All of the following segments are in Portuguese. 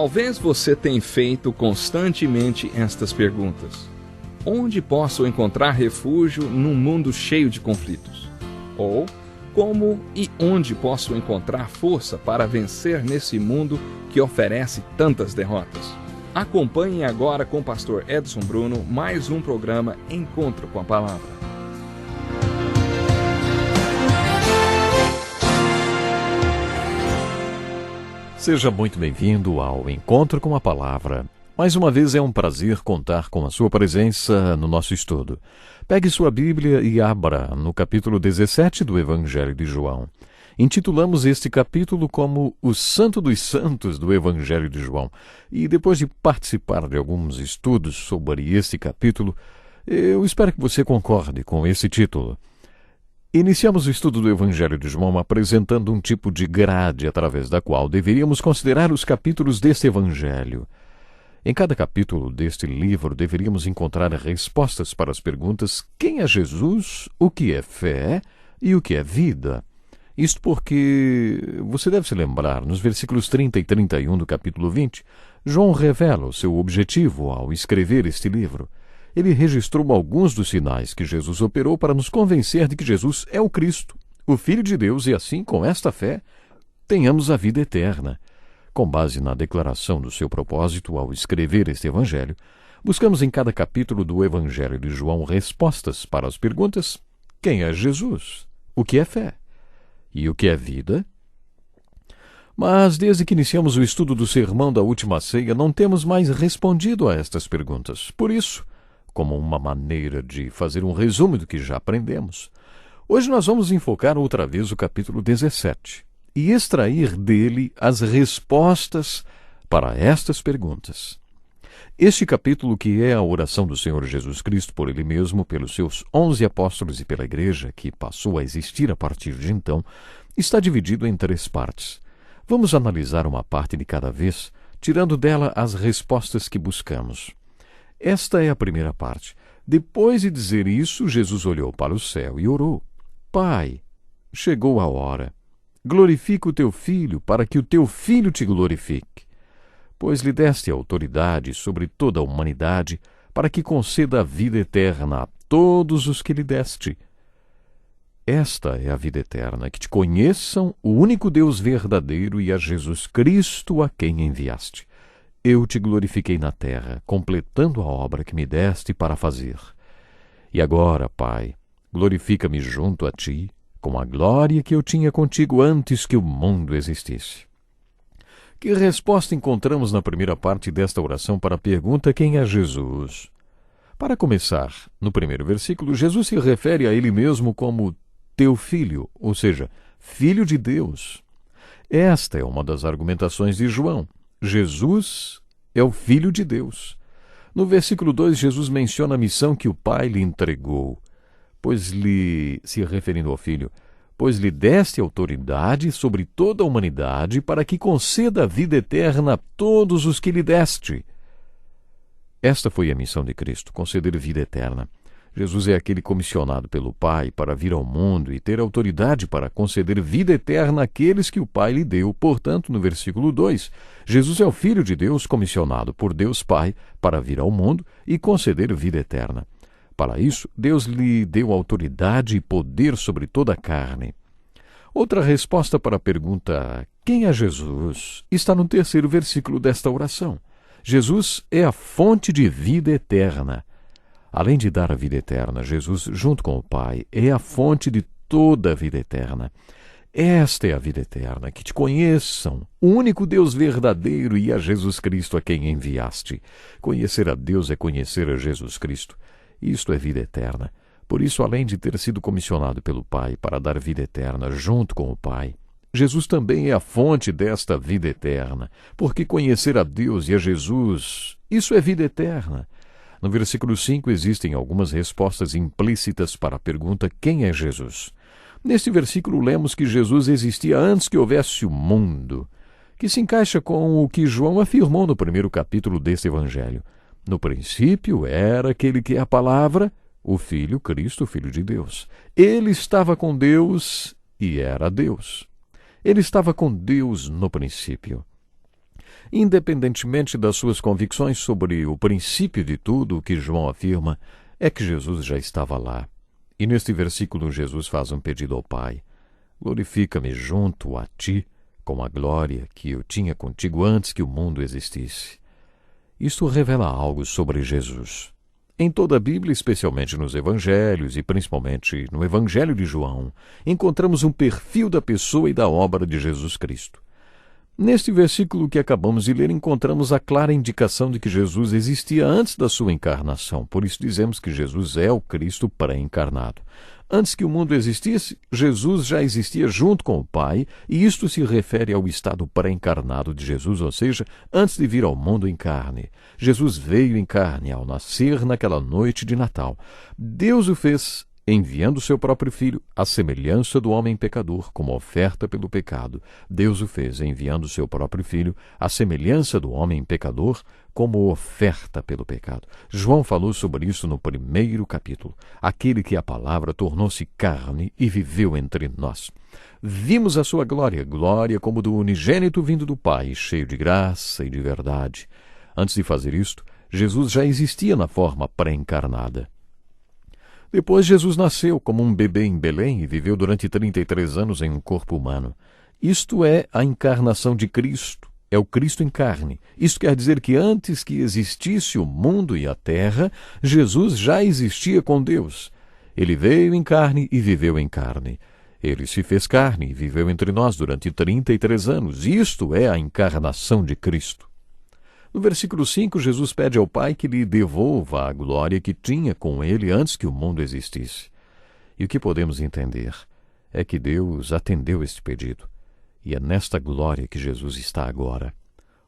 Talvez você tenha feito constantemente estas perguntas. Onde posso encontrar refúgio num mundo cheio de conflitos? Ou, como e onde posso encontrar força para vencer nesse mundo que oferece tantas derrotas? Acompanhe agora com o pastor Edson Bruno mais um programa Encontro com a Palavra. Seja muito bem-vindo ao Encontro com a Palavra. Mais uma vez é um prazer contar com a sua presença no nosso estudo. Pegue sua Bíblia e abra no capítulo 17 do Evangelho de João. Intitulamos este capítulo como o Santo dos Santos do Evangelho de João. E depois de participar de alguns estudos sobre este capítulo, eu espero que você concorde com esse título. Iniciamos o estudo do Evangelho de João apresentando um tipo de grade através da qual deveríamos considerar os capítulos deste Evangelho. Em cada capítulo deste livro deveríamos encontrar respostas para as perguntas: quem é Jesus, o que é fé e o que é vida? Isto porque, você deve se lembrar, nos versículos 30 e 31 do capítulo 20, João revela o seu objetivo ao escrever este livro. Ele registrou alguns dos sinais que Jesus operou para nos convencer de que Jesus é o Cristo, o Filho de Deus, e assim, com esta fé, tenhamos a vida eterna. Com base na declaração do seu propósito ao escrever este Evangelho, buscamos em cada capítulo do Evangelho de João respostas para as perguntas: quem é Jesus? O que é fé? E o que é vida? Mas, desde que iniciamos o estudo do Sermão da Última Ceia, não temos mais respondido a estas perguntas. Por isso, como uma maneira de fazer um resumo do que já aprendemos, hoje nós vamos enfocar outra vez o capítulo 17 e extrair dele as respostas para estas perguntas. Este capítulo, que é a oração do Senhor Jesus Cristo por Ele mesmo, pelos seus 11 apóstolos e pela igreja, que passou a existir a partir de então, está dividido em 3 partes. Vamos analisar uma parte de cada vez, tirando dela as respostas que buscamos. Esta é a primeira parte. Depois de dizer isso, Jesus olhou para o céu e orou: Pai, chegou a hora. Glorifica o teu Filho, para que o teu Filho te glorifique. Pois lhe deste autoridade sobre toda a humanidade, para que conceda a vida eterna a todos os que lhe deste. Esta é a vida eterna, que te conheçam o único Deus verdadeiro e a Jesus Cristo a quem enviaste. Eu te glorifiquei na terra, completando a obra que me deste para fazer. E agora, Pai, glorifica-me junto a ti, com a glória que eu tinha contigo antes que o mundo existisse. Que resposta encontramos na primeira parte desta oração para a pergunta: quem é Jesus? Para começar, no primeiro versículo, Jesus se refere a ele mesmo como teu filho, ou seja, filho de Deus. Esta é uma das argumentações de João. Jesus é o Filho de Deus. No versículo 2, Jesus menciona a missão que o Pai lhe entregou, se referindo ao Filho, pois lhe deste autoridade sobre toda a humanidade para que conceda a vida eterna a todos os que lhe deste. Esta foi a missão de Cristo, conceder vida eterna. Jesus é aquele comissionado pelo Pai para vir ao mundo e ter autoridade para conceder vida eterna àqueles que o Pai lhe deu. Portanto, no versículo 2, Jesus é o Filho de Deus comissionado por Deus Pai para vir ao mundo e conceder vida eterna. Para isso, Deus lhe deu autoridade e poder sobre toda a carne. Outra resposta para a pergunta: quem é Jesus? Está no terceiro versículo desta oração. Jesus é a fonte de vida eterna. Além de dar a vida eterna, Jesus, junto com o Pai, é a fonte de toda a vida eterna. Esta é a vida eterna, que te conheçam, o único Deus verdadeiro e a Jesus Cristo a quem enviaste. Conhecer a Deus é conhecer a Jesus Cristo. Isto é vida eterna. Por isso, além de ter sido comissionado pelo Pai para dar vida eterna junto com o Pai, Jesus também é a fonte desta vida eterna, porque conhecer a Deus e a Jesus, isso é vida eterna. No versículo 5 existem algumas respostas implícitas para a pergunta: quem é Jesus? Neste versículo lemos que Jesus existia antes que houvesse o mundo, que se encaixa com o que João afirmou no primeiro capítulo deste Evangelho. No princípio era aquele que é a palavra, o Filho, Cristo, Filho de Deus. Ele estava com Deus e era Deus. Ele estava com Deus no princípio. Independentemente das suas convicções sobre o princípio de tudo o que João afirma, é que Jesus já estava lá. E neste versículo Jesus faz um pedido ao Pai: glorifica-me junto a ti, com a glória que eu tinha contigo antes que o mundo existisse. Isto revela algo sobre Jesus. Em toda a Bíblia, especialmente nos Evangelhos e principalmente no Evangelho de João, encontramos um perfil da pessoa e da obra de Jesus Cristo. Neste versículo que acabamos de ler, encontramos a clara indicação de que Jesus existia antes da sua encarnação. Por isso dizemos que Jesus é o Cristo pré-encarnado. Antes que o mundo existisse, Jesus já existia junto com o Pai, e isto se refere ao estado pré-encarnado de Jesus, ou seja, antes de vir ao mundo em carne. Jesus veio em carne ao nascer naquela noite de Natal. Deus o fez enviando o seu próprio Filho, à semelhança do homem pecador, como oferta pelo pecado. Deus o fez enviando o seu próprio Filho, à semelhança do homem pecador, como oferta pelo pecado. João falou sobre isso no primeiro capítulo. Aquele que a palavra tornou-se carne e viveu entre nós. Vimos a sua glória, glória como do unigênito vindo do Pai, cheio de graça e de verdade. Antes de fazer isto, Jesus já existia na forma pré-encarnada. Depois Jesus nasceu como um bebê em Belém e viveu durante 33 anos em um corpo humano. Isto é a encarnação de Cristo, é o Cristo em carne. Isto quer dizer que antes que existisse o mundo e a terra, Jesus já existia com Deus. Ele veio em carne e viveu em carne. Ele se fez carne e viveu entre nós durante 33 anos. Isto é a encarnação de Cristo. No versículo 5, Jesus pede ao Pai que lhe devolva a glória que tinha com ele antes que o mundo existisse. E o que podemos entender é que Deus atendeu este pedido. E é nesta glória que Jesus está agora.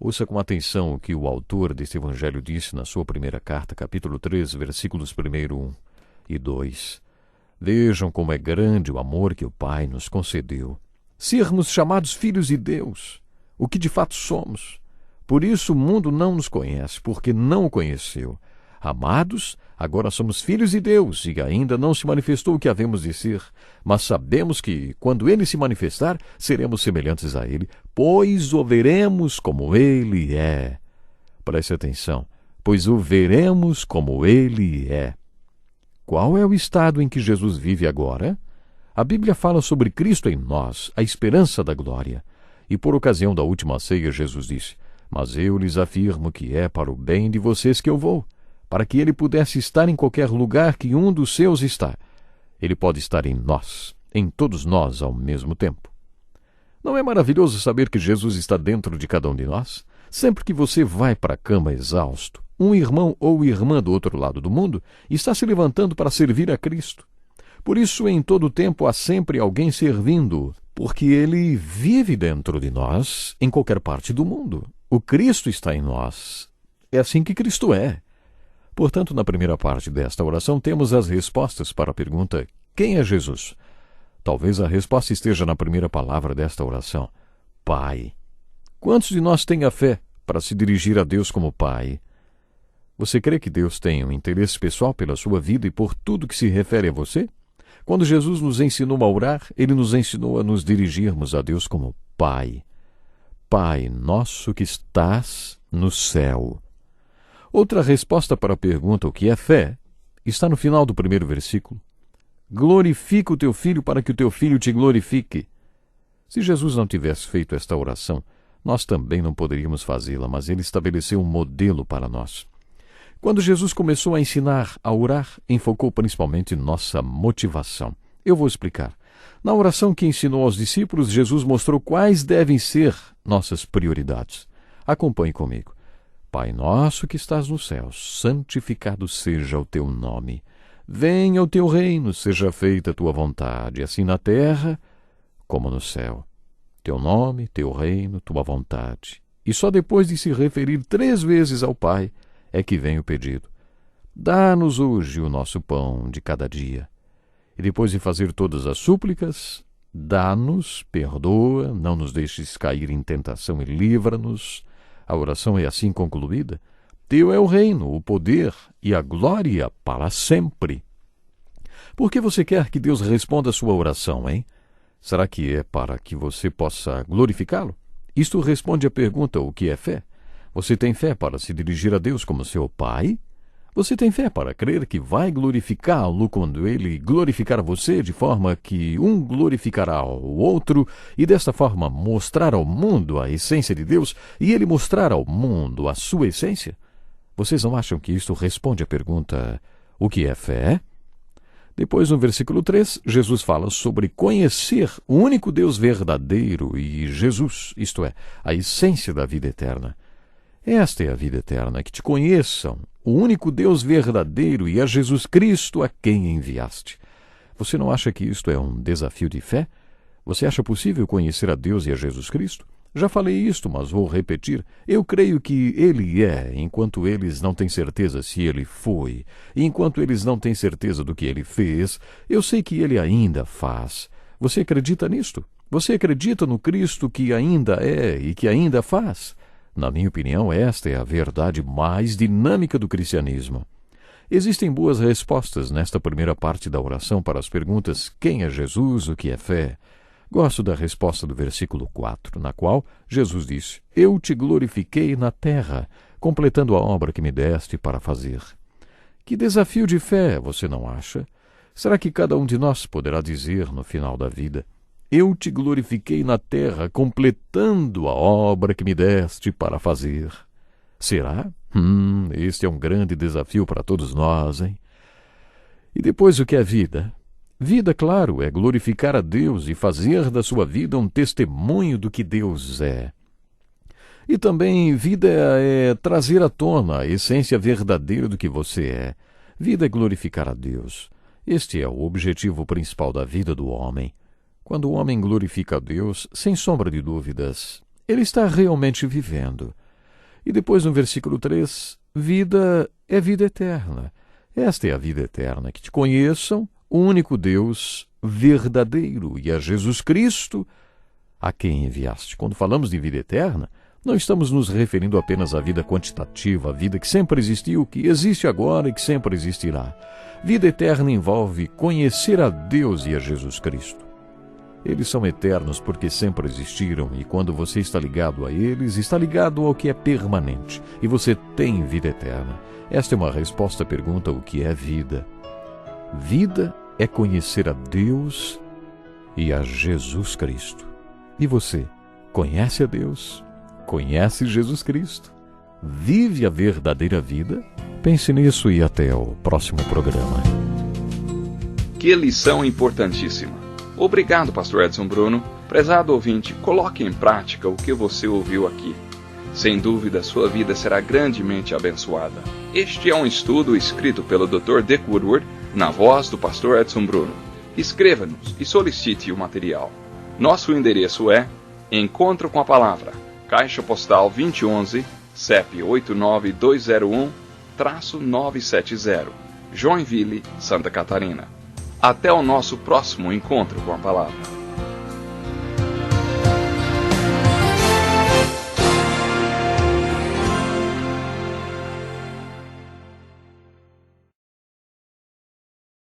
Ouça com atenção o que o autor deste evangelho disse na sua primeira carta, capítulo 3, versículos 1 e 2. Vejam como é grande o amor que o Pai nos concedeu. Sermos chamados filhos de Deus, o que de fato somos. Por isso o mundo não nos conhece, porque não o conheceu. Amados, agora somos filhos de Deus, e ainda não se manifestou o que havemos de ser. Mas sabemos que, quando Ele se manifestar, seremos semelhantes a Ele, pois o veremos como Ele é. Preste atenção, pois o veremos como Ele é. Qual é o estado em que Jesus vive agora? A Bíblia fala sobre Cristo em nós, a esperança da glória. E por ocasião da última ceia, Jesus disse: mas eu lhes afirmo que é para o bem de vocês que eu vou, para que ele pudesse estar em qualquer lugar que um dos seus está. Ele pode estar em nós, em todos nós ao mesmo tempo. Não é maravilhoso saber que Jesus está dentro de cada um de nós? Sempre que você vai para a cama exausto, um irmão ou irmã do outro lado do mundo está se levantando para servir a Cristo. Por isso, em todo o tempo, há sempre alguém servindo, porque ele vive dentro de nós, em qualquer parte do mundo. O Cristo está em nós. É assim que Cristo é. Portanto, na primeira parte desta oração, temos as respostas para a pergunta: quem é Jesus? Talvez a resposta esteja na primeira palavra desta oração: Pai. Quantos de nós têm a fé para se dirigir a Deus como Pai? Você crê que Deus tem um interesse pessoal pela sua vida e por tudo que se refere a você? Quando Jesus nos ensinou a orar, Ele nos ensinou a nos dirigirmos a Deus como Pai. Pai nosso que estás no céu. Outra resposta para a pergunta, o que é fé, está no final do primeiro versículo. Glorifica o teu filho para que o teu filho te glorifique. Se Jesus não tivesse feito esta oração, nós também não poderíamos fazê-la, mas ele estabeleceu um modelo para nós. Quando Jesus começou a ensinar a orar, enfocou principalmente nossa motivação. Eu vou explicar. Na oração que ensinou aos discípulos, Jesus mostrou quais devem ser nossas prioridades. Acompanhe comigo. Pai nosso que estás no céu, santificado seja o teu nome. Venha o teu reino, seja feita a tua vontade, assim na terra como no céu. Teu nome, teu reino, tua vontade. E só depois de se referir 3 vezes ao Pai é que vem o pedido. Dá-nos hoje o nosso pão de cada dia. E depois de fazer todas as súplicas, dá-nos, perdoa, não nos deixes cair em tentação e livra-nos. A oração é assim concluída. Teu é o reino, o poder e a glória para sempre. Por que você quer que Deus responda a sua oração, hein? Será que é para que você possa glorificá-lo? Isto responde à pergunta: o que é fé? Você tem fé para se dirigir a Deus como seu Pai? Você tem fé para crer que vai glorificá-lo quando ele glorificar você, de forma que um glorificará o outro, e desta forma mostrar ao mundo a essência de Deus e ele mostrar ao mundo a sua essência? Vocês não acham que isto responde à pergunta: o que é fé? Depois, no versículo 3, Jesus fala sobre conhecer o único Deus verdadeiro e Jesus, isto é, a essência da vida eterna. Esta é a vida eterna, que te conheçam, o único Deus verdadeiro e a Jesus Cristo a quem enviaste. Você não acha que isto é um desafio de fé? Você acha possível conhecer a Deus e a Jesus Cristo? Já falei isto, mas vou repetir. Eu creio que Ele é, enquanto eles não têm certeza se Ele foi. E enquanto eles não têm certeza do que Ele fez, eu sei que Ele ainda faz. Você acredita nisto? Você acredita no Cristo que ainda é e que ainda faz? Na minha opinião, esta é a verdade mais dinâmica do cristianismo. Existem boas respostas nesta primeira parte da oração para as perguntas: quem é Jesus, o que é fé? Gosto da resposta do versículo 4, na qual Jesus disse: eu te glorifiquei na terra, completando a obra que me deste para fazer. Que desafio de fé, você não acha? Será que cada um de nós poderá dizer no final da vida: eu te glorifiquei na terra, completando a obra que me deste para fazer? Será? Este é um grande desafio para todos nós, hein? E depois, o que é vida? Vida, claro, é glorificar a Deus e fazer da sua vida um testemunho do que Deus é. E também vida é trazer à tona a essência verdadeira do que você é. Vida é glorificar a Deus. Este é o objetivo principal da vida do homem. Quando o homem glorifica a Deus, sem sombra de dúvidas, ele está realmente vivendo. E depois, no versículo 3, vida é vida eterna. Esta é a vida eterna, que te conheçam, o único Deus verdadeiro e a Jesus Cristo a quem enviaste. Quando falamos de vida eterna, não estamos nos referindo apenas à vida quantitativa, a vida que sempre existiu, que existe agora e que sempre existirá. Vida eterna envolve conhecer a Deus e a Jesus Cristo. Eles são eternos porque sempre existiram, e quando você está ligado a eles, está ligado ao que é permanente, e você tem vida eterna. Esta é uma resposta à pergunta: o que é vida? Vida é conhecer a Deus e a Jesus Cristo. E você, conhece a Deus? Conhece Jesus Cristo? Vive a verdadeira vida? Pense nisso e até o próximo programa. Que lição importantíssima! Obrigado, Pastor Edson Bruno. Prezado ouvinte, coloque em prática o que você ouviu aqui. Sem dúvida, sua vida será grandemente abençoada. Este é um estudo escrito pelo Dr. Dick Woodward, na voz do Pastor Edson Bruno. Escreva-nos e solicite o material. Nosso endereço é Encontro com a Palavra, Caixa Postal 2011, CEP 89201-970, Joinville, Santa Catarina. Até o nosso próximo encontro com a Palavra.